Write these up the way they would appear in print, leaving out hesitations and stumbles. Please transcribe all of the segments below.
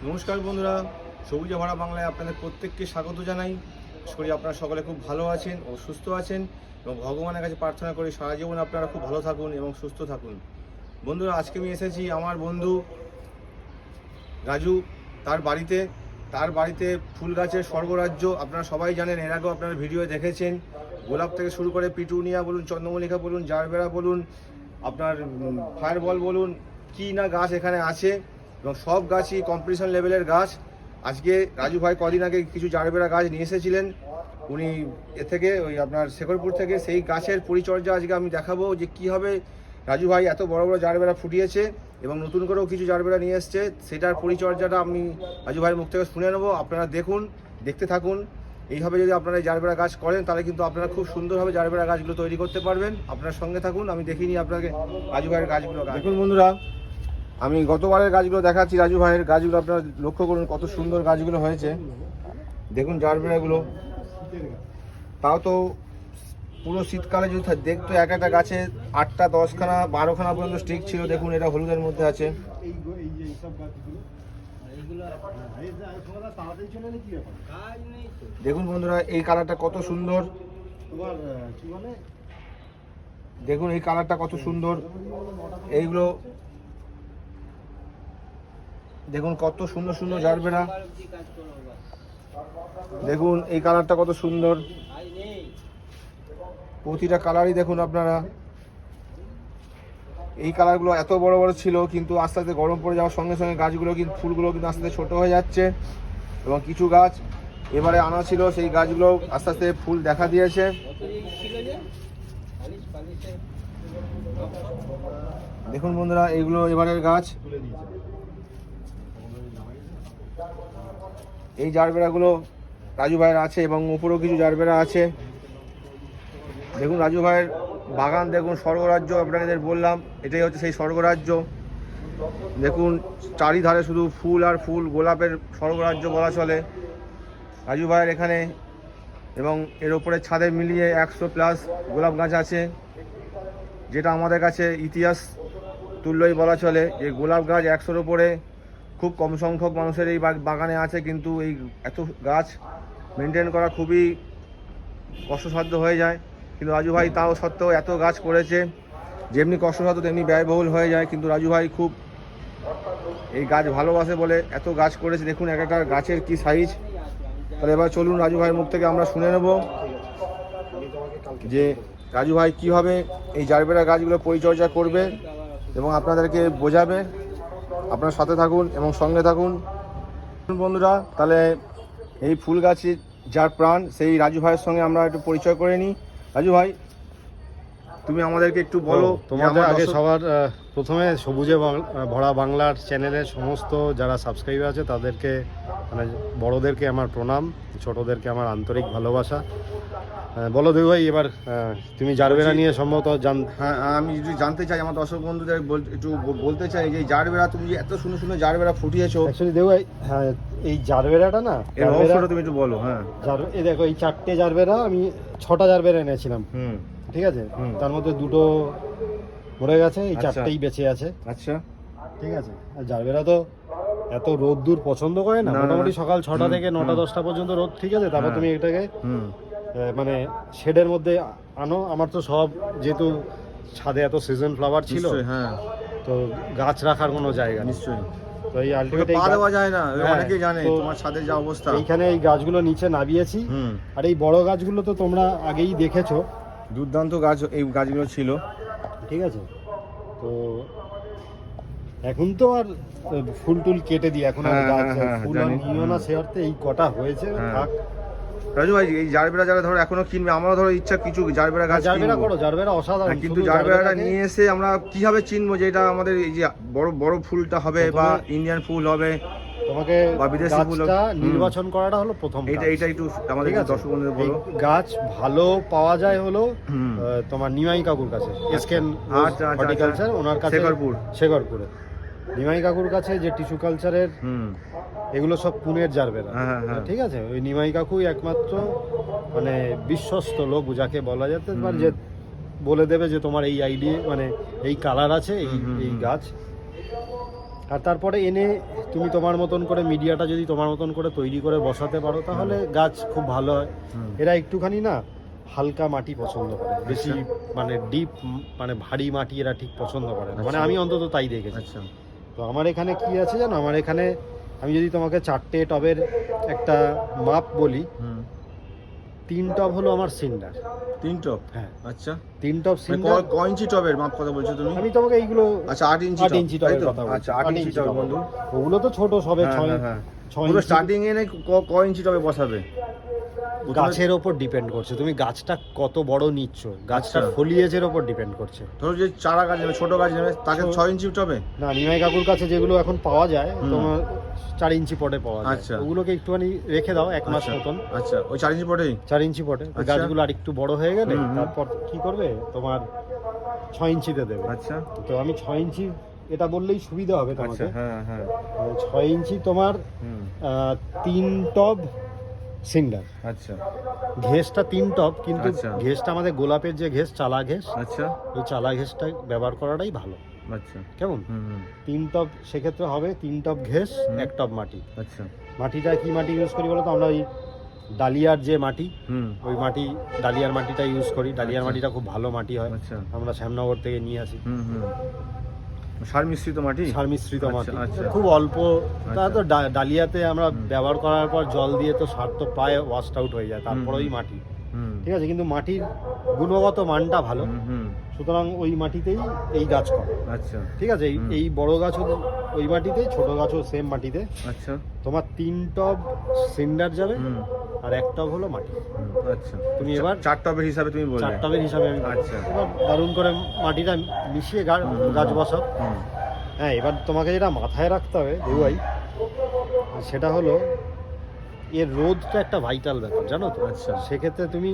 নমস্কার বন্ধুরা, সবুজে ভরা বাংলায় আপনাদের প্রত্যেককে স্বাগত জানাই। আশা করি আপনারা সকলে খুব ভালো আছেন ও সুস্থ আছেন এবং ভগবানের কাছে প্রার্থনা করি সারা জীবন আপনারা খুব ভালো থাকুন এবং সুস্থ থাকুন। বন্ধুরা, আজকে আমি এসেছি আমার বন্ধু রাজু তার বাড়িতে ফুল গাছের স্বর্গরাজ্য। আপনারা সবাই জানেন, এর আগেও আপনারা ভিডিও দেখেছেন। গোলাপ থেকে শুরু করে পিটুনিয়া বলুন, চন্দ্রমল্লিকা বলুন, জারবেরা বলুন, আপনার ফায়ারবল বলুন, কি না গাছ এখানে আছে এবং সব গাছই কম্পিটিশন লেভেলের গাছ। আজকে রাজু ভাই কদিন আগে কিছু জারবেরা গাছ নিয়ে এসেছিলেন উনি ওই আপনার শেখরপুর থেকে। সেই গাছের পরিচর্যা আজকে আমি দেখাবো যে কীভাবে রাজু ভাই এত বড় বড় জারবেরা ফুটিয়েছে এবং নতুন করেও কিছু জারবেরা নিয়ে এসছে। সেটার পরিচর্যাটা আমি রাজু ভাইয়ের মুখ থেকে শুনে নেবো। আপনারা দেখতে থাকুন। এইভাবে যদি আপনারা জারবেরা গাছ করেন তাহলে কিন্তু আপনারা খুব সুন্দরভাবে জারবেরা গাছগুলো তৈরি করতে পারবেন। আপনার সঙ্গে থাকুন, আমি দেখিনি আপনাকে রাজু ভাইয়ের গাছগুলো। দেখুন বন্ধুরা, আমি গতবারের গাছগুলো দেখাচ্ছি। রাজু ভাইয়ের গাছগুলো আপনারা লক্ষ্য করুন কত সুন্দর গাছগুলো হয়েছে। দেখুন জারবেরাগুলো, তাও তো পুরো শীতকালে যদি দেখতো এক একটা গাছে 8টা 10খানা 12খানা পর্যন্ত স্টিক ছিল। দেখুন এটা হলুদের মধ্যে আছে। দেখুন বন্ধুরা, এই কালারটা কত সুন্দর। দেখুন এই কালারটা কত সুন্দর। এইগুলো দেখুন কত সুন্দর সুন্দর জারবেরা। দেখুন এই কালারটা কত সুন্দর। প্রতিটা কালারই দেখুন আপনারা। এই কালারগুলো এত বড় বড় ছিল, কিন্তু আস্তে আস্তে গরম পড়ে যাওয়ার সঙ্গে সঙ্গে গাছগুলো কিন্তু ফুলগুলো কিন্তু আস্তে আস্তে ছোটো হয়ে যাচ্ছে এবং কিছু গাছ এবারে আনা ছিল, সেই গাছগুলো আস্তে আস্তে ফুল দেখা দিয়েছে। দেখুন বন্ধুরা, এইগুলো এবারের গাছ। এই জারবেরাগুলো রাজু ভাইয়ের আছে এবং উপরেও কিছু জারবেরা আছে। দেখুন রাজু ভাইয়ের বাগান, দেখুন স্বর্গরাজ্য। আপনাদের বললাম এটাই হচ্ছে সেই স্বর্গরাজ্য। দেখুন চারিধারে শুধু ফুল আর ফুল, গোলাপের স্বর্গরাজ্য বলা চলে রাজু ভাইয়ের এখানে। এবং এর ওপরে ছাদে মিলিয়ে 100+ গোলাপ গাছ আছে, যেটা আমাদের কাছে ইতিহাস তুল্যই বলা চলে। যে গোলাপ গাছ 100-র ওপরে খুব কম সংখ্যক মানুষের এই বাগানে আছে, কিন্তু এই এত গাছ মেনটেন করা খুবই কষ্টসাধ্য হয়ে যায়। কিন্তু রাজু ভাই তাও সত্ত্বেও এত গাছ করেছে। যেমনি কষ্টসাধ্য তেমনি ব্যয়বহুল হয়ে যায়, কিন্তু রাজু ভাই খুব এই গাছ ভালোবাসে বলে এত গাছ করেছে। দেখুন এক একটা গাছের কি সাইজ। তাহলে এবার চলুন রাজু ভাইয়ের মুখ থেকে আমরা শুনে নেব যে রাজু ভাই কীভাবে এই জারবেরা গাছগুলো পরিচর্যা করবে এবং আপনাদেরকে বোঝাবে। আপনার সাথে থাকুন এবং সঙ্গে থাকুন বন্ধুরা। তাহলে এই ফুল গাছে যার প্রাণ, সেই রাজু ভাইয়ের সঙ্গে আমরা একটু পরিচয় করে নিই। রাজু ভাই, তুমি আমাদেরকে একটু বলো। তোমাদের আগে সবার প্রথমে সবুজে ভরা বাংলার চ্যানেলের সমস্ত যারা সাবস্ক্রাইবার আছে তাদেরকে, মানে বড়োদেরকে আমার প্রণাম, ছোটোদেরকে আমার আন্তরিক ভালোবাসা। বলো দেবু ভাই, এবার তুমি জারবেরা নিয়ে সম্ভবত হ্যাঁ, আমি যদি জানতে চাই, আমার দর্শক বন্ধুদের একটু বলতে চাই যে জারবেরা, তুমি যে এত সুন্দর সুন্দর জারবেরা ফুটিয়েছো। অ্যাকচুয়ালি দেবু ভাই, হ্যাঁ, এই জারবেরাটা না, এর রহস্যটা তুমি একটু বলো। হ্যাঁ, এই দেখো, এই 4টে জারবেরা, আমি 6টা জারবেরা এনেছিলাম। ঠিক আছে, তার মধ্যে 2টো মরে গেছে, এই 4টেই বেঁচে আছে। আচ্ছা, ঠিক আছে। আর জারবেরা তো এত রোদ দূর পছন্দ করে না, মোটামুটি সকাল 6টা থেকে 9টা 10টা পর্যন্ত রোদ। ঠিক আছে, তারপর তুমি এটাকে মানে শেডের মধ্যে আনো। আমার তো সব, যেহেতু ছাদে এত সিজন ফ্লাওয়ার ছিল, হ্যাঁ, তো গাছ রাখার কোনো জায়গা নিশ্চয়ই। তো এই আলটিমেট পা দেওয়া যায় না, অনেকেই জানে তোমার ছাদের যা অবস্থা। এইখানে এই গাছগুলো নিচে নামিয়েছি। আর এই বড় গাছগুলো তো তোমরা আগেই দেখেছো, দুর্দান্ত গাছ এই গাছগুলো ছিল। ঠিক আছে, তো এখন তো আর ফুল টুল কেটে দিই, এখন আর গাছ ফুল আর নিও না, সে অর্থে এই কটা হয়েছে থাক। রাজু ভাই, এই জারবেরা যারা ধরো এখনো কিনবে, আমারও ধরো ইচ্ছা কিছু জারবেরা গাছ জারবেরা করো, জারবেরা অসাধারণ। কিন্তু জারবেরাটা নিয়ে এসে আমরা কিভাবে চিনবো যে এটা আমাদের এই যে বড় বড় ফুলটা হবে বা ইন্ডিয়ান ফুল হবে, তোমাকে বা বিদেশি ফুল নির্বাচন করাটা হলো প্রথম। এটা একটু আমাদের দর্শক বন্ধুদের বলো। গাছ ভালো পাওয়া যায় হলো তোমার নিমাই কাকুর কাছে, এসকেন হর্টিকালচার, ওনার কাছে, শেখরপুরে নিমাই কাকুর কাছে, যে টিস্যু কালচারের এগুলো সব পুনের জারবেরা। ঠিক আছে, ওই নিমাই কাকুই একমাত্র মানে বিশ্বস্ত লোক, যাকে বলা যেতে পারে যে বলে দেবে যে তোমার এই আইডিয়া, মানে এই কালার আছে, এই গাছ। আর তারপরে এনে তুমি তোমার মতন করে মিডিয়াটা যদি তোমার মতন করে তৈরি করে বসাতে পারো তাহলে গাছ খুব ভালো হয়। এরা একটুখানি না হালকা মাটি পছন্দ করে, বেশি মানে ডিপ মানে ভারী মাটি এরা ঠিক পছন্দ করে না, মানে আমি অন্তত তাই দেখেছি। আচ্ছা তো আমার এখানে কি আছে জানো, আমার এখানে আমি যদি তোমাকে 4টে টবের একটা মাপ বলি, 3 টব হলো আমার সিন্ডার। 3 টব? হ্যাঁ আচ্ছা 3 টব সিন্ডার। ক ইঞ্চি টবের মাপ কথা বলছো তুমি? আমি তোমাকে এইগুলো আচ্ছা 8 ইঞ্চি 8 ইঞ্চি টবের কথা বলছি। আচ্ছা 8 ইঞ্চি টব বন্ধু। ওগুলো তো ছোট সবে 6 পুরো ইঞ্চি। স্টার্টিং এ ক ইঞ্চি টবে বসাবে? গাছের ওপর ডিপেন্ড করছে তুমি গাছটা কত বড় নিচ্ছ, গাছটার আচ্ছা। ফলিয়েজের ওপর ডিপেন্ড করছে। ধরো যে চারা গাছ নেবে, ছোট গাছ নেবে, তাকে 6 ইঞ্চি টবে? না, নিমাই কাকুর কাছে যেগুলো এখন পাওয়া যায় তোমার 4 ইঞ্চি পটে পাওয়া যায়। আচ্ছা। ওগুলোকে একটুখানি রেখে দাও 1 মাস আচ্ছা। মতন। আচ্ছা ওই 4 ইঞ্চি পটেই? 4 ইঞ্চি পটে তো আচ্ছা। গাছগুলো আর একটু বড় হয়ে গেলে হুম, হুম। তারপর কি করবে তোমার 6 ইঞ্চিতে দেবে। আচ্ছা তো আমি 6 ইঞ্চি এটা বললেই সুবিধা হবে আচ্ছা তোমাকে। হ্যাঁ হ্যাঁ 6 ইঞ্চি তোমার হুম 3 টব সিন্ডার। আচ্ছা ঘেসটা 3 টব, কিন্তু আচ্ছা। ঘেসটা আমাদের গোলাপের যে ঘেস, চালা ঘেস, আচ্ছা ওই চালা ঘেসটা ব্যবহার করাটাই ভালো। আচ্ছা কেমন? হুম 3 টব সেক্ষেত্রে হবে 3 টব ঘেস, 1 টব মাটি। আচ্ছা মাটিটা কি মাটি ইউজ করি বলো তো? আমরা ওই ডালিয়ার যে মাটি, ওই মাটি ডালিয়ার মাটিটা ইউজ করি। ডালিয়ার আচ্ছা। মাটিটা খুব ভালো মাটি হয়, আচ্ছা আমরা শ্যামনগর থেকে নিয়ে আসি। সার মিশ্রিত মাটি? সার মিশ্রিত আচ্ছা, মাটি, আচ্ছা। খুব অল্প। তা তো ডালিয়াতে আমরা ব্যবহার করার পর জল দিয়ে তো সার তো প্রায় ওয়াশড আউট হয়ে যায়, তারপরেই মাটি। ঠিক আছে, কিন্তু মাটির গুণগত মানটা ভালো, সুতরাং ওই মাটিতেই এই গাছ করে। আচ্ছা ঠিক আছে, এই বড় গাছও ওই মাটিতেই, ছোট গাছও সেম মাটিতে। আচ্ছা তোমার 3 টব সিন্ডার যাবে আর 1 টব হলো মাটি। আচ্ছা তুমি এবার 4 টবের হিসাবে তুমি বললে? 4 টবের হিসাবে আমি আচ্ছা। এবার দারুণ করে মাটিটা মিশিয়ে গাছ বসাও। হ্যাঁ, এবার তোমাকে যেটা মাথায় রাখতে হবে দেউভাই, সেটা হলো এর রোদটা একটা ভাইটাল ব্যাপার, জানো তো? আচ্ছা। সেক্ষেত্রে তুমি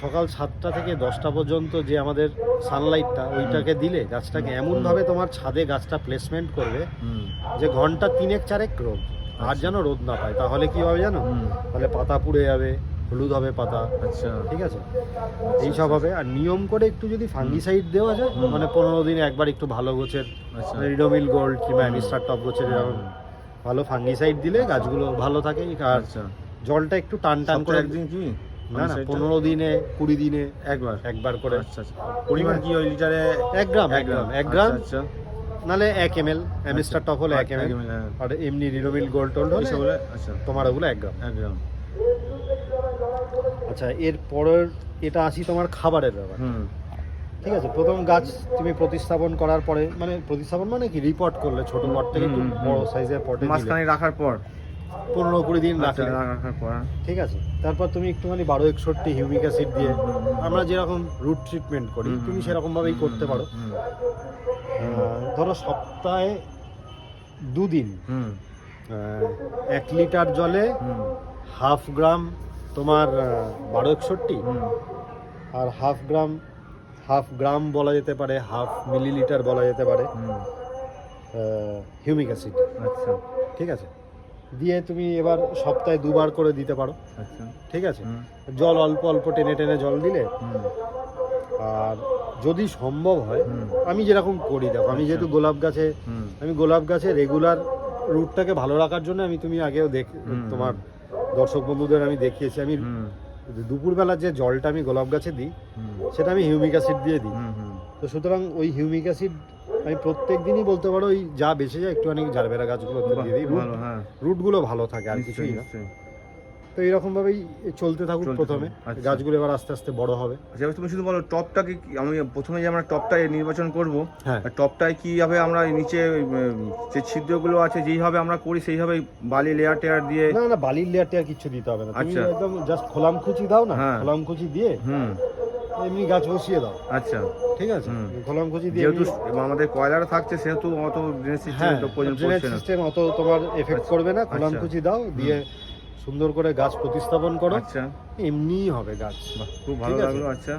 সকাল 7টা থেকে 10টা পর্যন্ত যে আমাদের সানলাইটটা, ওইটাকে দিলে গাছটাকে এমনভাবে তোমার ছাদে গাছটা প্লেসমেন্ট করবে যে ঘন্টা 3-4 রোদ, আর যেন রোদ না পায়। তাহলে কি হবে জানো? তাহলে পাতা পুড়ে যাবে, হলুদ হবে পাতা। আচ্ছা ঠিক আছে, এইসব হবে। আর নিয়ম করে একটু যদি ফাঙ্গিসাইড দেওয়া যায়, মানে 15 দিনে একবার একটু ভালো গোছের আচ্ছা রিডোমিল গোল্ড কিংবা অ্যামিস্টার টপ গোছের এরকম ভালো ফাঙ্গিসাইড দিলে গাছগুলো ভালো থাকে। আর আচ্ছা জলটা একটু টান টান করে একদিন কি না 15 দিনে 20 দিনে একবার করে। আচ্ছা আচ্ছা পরিমাণ কি ওই লিটারে? 1 গ্রাম 1 গ্রাম, আচ্ছা নালে 1 ml অ্যামিস্টার টপ হলে 1 ml, আর এমনি রিডোমিল গোল্ড টোল্ড হলে বলে। আচ্ছা তোমার ওগুলো 1 গ্রাম। 1 গ্রাম। আচ্ছা, এর পরের এটা আসি তোমার খাবারের ব্যাপার। ঠিক আছে, প্রথম গাছ তুমি প্রতিস্থাপন করার পরে, মানে প্রতিস্থাপন মানে কি, রিপোর্ট করলে ছোট পট থেকে একটু বড় সাইজের পটে মাঝখানে রাখার পর 15-20 দিন রাখলে, রাখার পর ঠিক আছে, তারপর তুমি একটুখানি 1261 হিউমিক অ্যাসিড দিয়ে, আমরা যেরকম রুট ট্রিটমেন্ট করি তুমি সেরকম ভাবেই করতে পারো। ধরো সপ্তাহে 2 দিন 1 লিটার জলে 1/2 গ্রাম তোমার 1261, আর 1/2 গ্রাম বলা যেতে পারে, 1/2 মিলিলিটার বলা যেতে পারে হিউমিক অ্যাসিড। আচ্ছা ঠিক আছে, দিয়ে তুমি এবার সপ্তাহে 2 বার করে দিতে পারো। আচ্ছা ঠিক আছে, জল অল্প অল্প টেনে টেনে জল দিলে। আর যদি সম্ভব হয়, আমি যেরকম করি, দেখো আমি যেহেতু গোলাপ গাছে রেগুলার রুটটাকে ভালো রাখার জন্য তুমি আগেও তোমার দর্শক বন্ধুদের আমি দেখিয়েছি, আমি দুপুরবেলা যে জলটা আমি গোলাপ গাছে দিই সেটা আমি হিউমিক অ্যাসিড দিয়ে দিই। তো সুতরাং ওই হিউমিক অ্যাসিড আমি প্রত্যেক দিনই বলতে পারো ওই যা বেঁচে যায় একটুখানি জারবেরা গাছগুলোতে দিয়ে দিই, রুটগুলো ভালো থাকে, আর কিছুই না। তো এরকম ভাবেই চলতে থাকুক প্রথমে, গাছগুলো এবার আস্তে আস্তে বড় হবে। আচ্ছা তুমি শুধু বলো টপটাকে, আমি প্রথমে যে আমরা টপটা নির্বাচন করব, হ্যাঁ, টপটায় কিভাবে আমরা নিচে যে ছিদ্রগুলো আছে যেইভাবে আমরা করি সেইভাবে বালি লেয়ার টেয়ার দিয়ে? না, বালির লেয়ার টেয়ার কিছু দিতে হবে না, তুমি আচ্ছা। একদম জাস্ট খোলামকুচি দাও না, খোলামকুচি দিয়ে এমনি গাছ বসিয়ে দাও। আচ্ছা ঠিক আছে, খোলামকুচি দিয়ে, যেহেতু আমাদের কয়লার থাকছে সেহেতু অত ড্রেনেজ সিস্টেম অত তোমার এফেক্ট করবে না। খোলামকুচি দাও, দিয়ে সুন্দর করে গাছ প্রতিস্থাপন করো। আচ্ছা, এমনিই হবে গাছ, খুব ভালো লাগলো। আচ্ছা,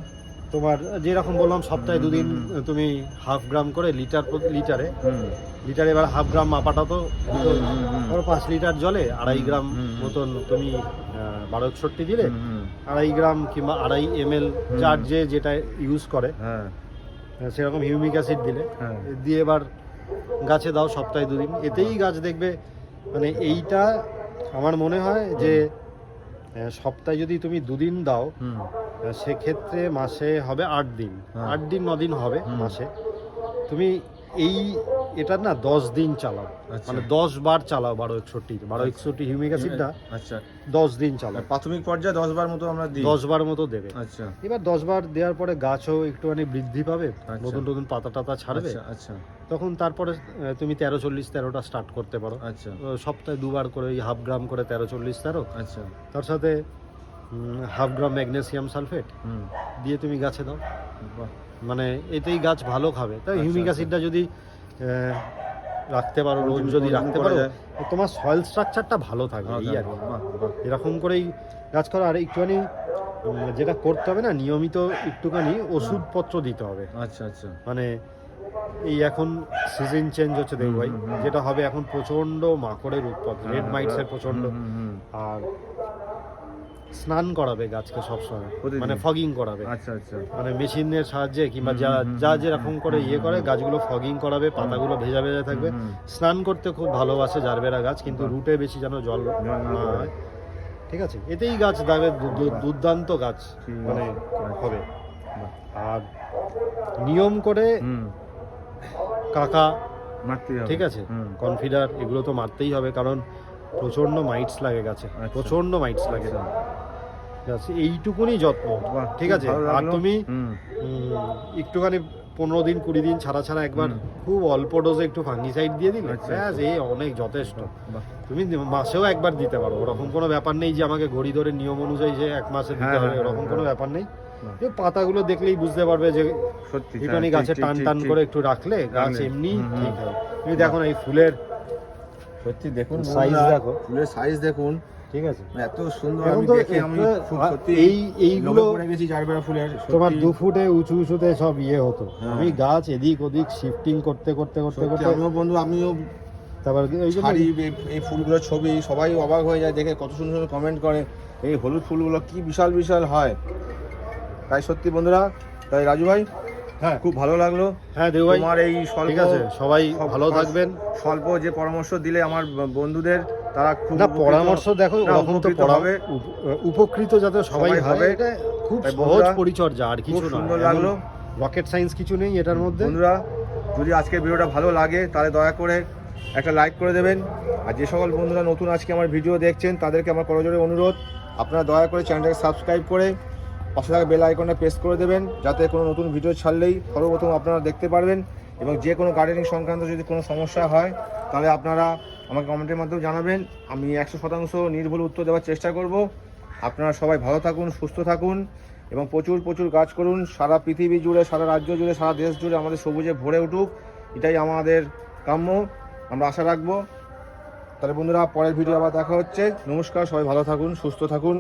তোমার যেরকম বললাম সপ্তাহে 2 দিন তুমি 1/2 গ্রাম করে লিটারে, এবার 1/2 গ্রাম মাপাটা তো 5 লিটার জলে 2.5 গ্রাম মতন তুমি 1261 দিলে, 2.5 গ্রাম কিংবা 2.5 ml যার যেটা ইউজ করে সেরকম হিউমিক অ্যাসিড দিলে, দিয়ে এবার গাছে দাও সপ্তাহে 2 দিন, এতেই গাছ দেখবে মানে এইটা আমার মনে হয় যে সপ্তাহে যদি তুমি 2 দিন দাও সেক্ষেত্রে মাসে হবে 8 দিন, 8 দিন 9 দিন হবে মাসে। তুমি এটা না 10 দিন চালাও, মানে 10 বার চালাও 1261 হিউমিক অ্যাসিডটা। আচ্ছা 10 দিন চালাও, প্রাথমিক পর্যায়ে 10 বার মতো আমরা দিই। 10 বার মতো দেবে। আচ্ছা এবার 10 বার দেওয়ার পরে গাছও একটুখানি বৃদ্ধি পাবে, নতুন নতুন পাতা টাতা ছাড়বে। আচ্ছা তখন তারপরে তুমি 13-40-13টা স্টার্ট করতে পারো। আচ্ছা সপ্তাহে 2 বার করে ওই 1/2 গ্রাম করে 13-40-13, আচ্ছা তার সাথে 1/2 গ্রাম ম্যাগনেসিয়াম সালফেট দিয়ে তুমি গাছে দাও। বাহ, মানে এতেই গাছ ভালো খাবে। তাই হিউমিক অ্যাসিডটা যদি রাখতে পারো, রোজ যদি রাখতে পারো, তোমার সয়েল স্ট্রাকচারটা ভালো থাকবে। এই আর কি। বাহ, বাহ। এরকম করেই গাছ করো। আর একটুখানি যেটা করতে হবে না, নিয়মিত একটুখানি ওষুধপত্র দিতে হবে। আচ্ছা আচ্ছা মানে এই এখন সিজন চেঞ্জ হচ্ছে দেবু ভাই, যেটা হবে এখন প্রচন্ড মাকড়ের উৎপাত, রেড মাইটসের প্রচন্ড। আর স্নান করাবে গাছকে সবসময়, মানে ফগিং করাবে। আচ্ছা আচ্ছা মানে মেশিনের সাহায্যে কিংবা যা যেরকম করে করে গাছগুলো ফগিং করাবে, পাতাগুলো ভেজা ভেজা থাকবে। স্নান করতে খুব ভালোবাসে জারবেরা গাছ, কিন্তু রুটে বেশি যেন জল না হয়। ঠিক আছে, এতেই গাছ দাবে দুর্দান্ত গাছ মানে হবে। আর নিয়ম করে কাকা, ঠিক আছে, কনফিডার এগুলো তো মারতেই হবে, কারণ প্রচন্ড মাইটস লাগে গাছে, প্রচন্ড মাইটস লাগে। এইটুকুনি যত্ন, ঠিক আছে। আর তুমি একটুখানি 15 দিন 20 দিন ছাড়া ছাড়া একবার খুব অল্প ডোজে একটু ফাঙ্গিসাইড দিয়ে দিলে ব্যাস, এই অনেক যথেষ্ট। তুমি মাসেও একবার দিতে পারো, ওরকম কোনো ব্যাপার নেই যে আমাকে ঘড়ি ধরে নিয়ম অনুযায়ী যে 1 মাসে দিতে হবে, ওরকম কোনো ব্যাপার নেই। পাতাগুলো দেখলেই বুঝতে পারবে যে সত্যি একটুখানি গাছে টান টান করে একটু রাখলে গাছ এমনি ঠিক হবে। তুমি দেখো না এই ফুলের, সত্যি দেখুন সাইজ দেখো, ফুলের সাইজ দেখুন, ঠিক আছে, এত সুন্দর। এখন আমি তো দেখে আমি খুব সত্যি এইগুলো পড়ে গেছি জারবেরা ফুলের। তোমার 2 ফুটে উঁচুতে সব হতো। আমি গাছ এদিক ওদিক শিফটিং করতে করতে আমিও বন্ধু, আমিও তারপর এই ফুলগুলোর ছবি সবাই অবাক হয়ে যায় দেখে, কত সুন্দর সুন্দর কমেন্ট করে এই হলুদ ফুলগুলো কি বিশাল বিশাল হয়। তাই সত্যি বন্ধুরা, তাই রাজু ভাই হ্যাঁ খুব ভালো লাগলো। হ্যাঁ দেবু ভাই, তোমার এই ঠিক আছে, সবাই ভালো থাকবেন। স্বল্প যে পরামর্শ দিলে আমার বন্ধুদের, তারা খুব না পরামর্শ দেখো ওরকম তো হবে, উপকৃত যাতে সবাই হবে, এটা খুব সহজ পরিচর্যা, আর কিছু না। সুন্দর লাগলো, রকেট সায়েন্স কিছু নেই এটার মধ্যে। বন্ধুরা যদি আজকের ভিডিওটা ভালো লাগে তাহলে দয়া করে একটা লাইক করে দেবেন। আর যে সকল বন্ধুরা নতুন আজকে আমার ভিডিও দেখছেন তাদেরকে আমার করজোরে অনুরোধ, আপনারা দয়া করে চ্যানেলটাকে সাবস্ক্রাইব করে পাশে থাকা বেল আইকনটা প্রেস করে দেবেন, যাতে কোনো নতুন ভিডিও ছাড়লেই সর্বপ্রথম আপনারা দেখতে পারবেন। এবং যে কোনো গার্ডেনিং সংক্রান্ত যদি কোনো সমস্যা হয় তাহলে আপনারা আমাকে কমেন্টের মাধ্যমে জানাবেন, আমি 100% নির্ভুল উত্তর দেওয়ার চেষ্টা করব। আপনারা সবাই ভালো থাকুন, সুস্থ থাকুন এবং প্রচুর প্রচুর গাছ করুন। সারা পৃথিবী জুড়ে, সারা রাজ্য জুড়ে, সারা দেশ জুড়ে আমাদের সবুজে ভরে উঠুক, এটাই আমাদের কাম্য, আমরা আশা রাখবো। তাহলে বন্ধুরা পরের ভিডিও আবার দেখা হচ্ছে। নমস্কার, সবাই ভালো থাকুন, সুস্থ থাকুন।